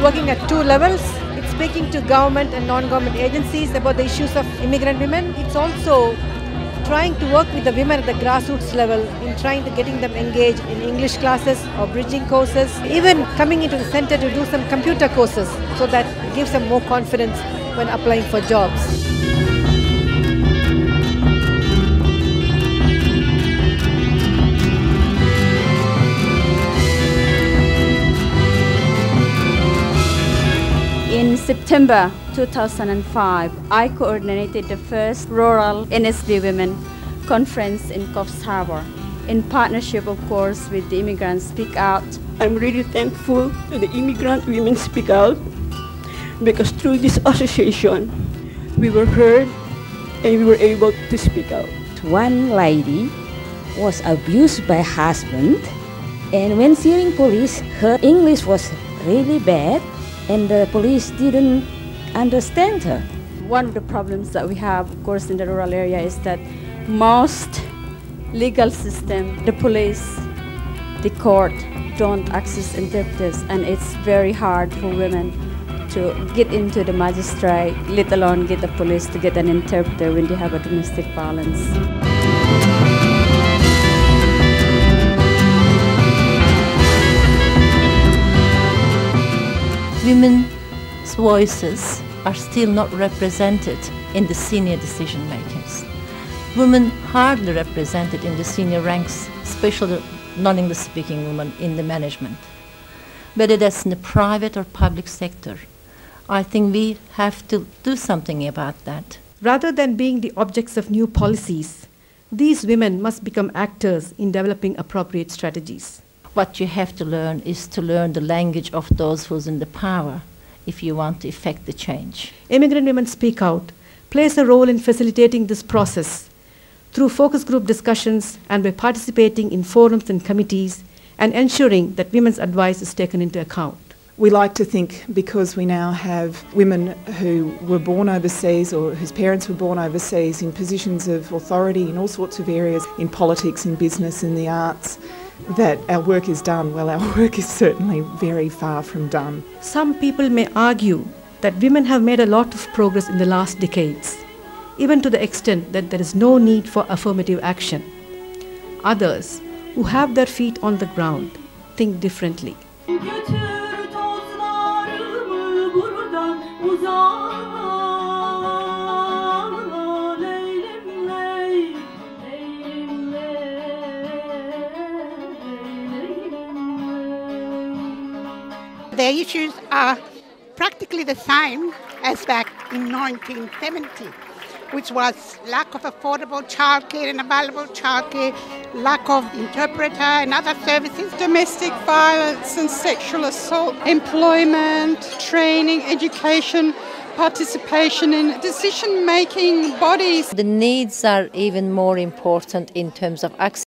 working at two levels. It's speaking to government and non-government agencies about the issues of immigrant women. It's also trying to work with the women at the grassroots level in trying to getting them engaged in English classes or bridging courses, even coming into the center to do some computer courses so that it gives them more confidence when applying for jobs. In September 2005, I coordinated the first rural NSB Women Conference in Coffs Harbour, in partnership, of course, with the Immigrant Speakout. I'm really thankful to the Immigrant Women Speakout because through this association, we were heard and we were able to speak out. One lady was abused by her husband, and when seeing police, her English was really bad, and the police didn't understand her. One of the problems that we have, of course, in the rural area is that most legal system, the police, the court, don't access interpreters, and it's very hard for women to get into the magistrate, let alone get the police to get an interpreter when they have a domestic violence. Women's voices are still not represented in the senior decision makers. Women hardly represented in the senior ranks, especially non-English speaking women in the management. Whether that's in the private or public sector, I think we have to do something about that. Rather than being the objects of new policies, these women must become actors in developing appropriate strategies. What you have to learn is to learn the language of those who's in the power if you want to effect the change. Immigrant Women Speak Out plays a role in facilitating this process through focus group discussions and by participating in forums and committees and ensuring that women's advice is taken into account. We like to think, because we now have women who were born overseas or whose parents were born overseas in positions of authority in all sorts of areas, in politics, in business, in the arts, that our work is done. Well, our work is certainly very far from done. Some people may argue that women have made a lot of progress in the last decades, even to the extent that there is no need for affirmative action. Others, who have their feet on the ground, think differently. The issues are practically the same as back in 1970, which was lack of affordable childcare and available childcare, lack of interpreter and other services. Domestic violence and sexual assault, employment, training, education, participation in decision-making bodies. The needs are even more important in terms of access.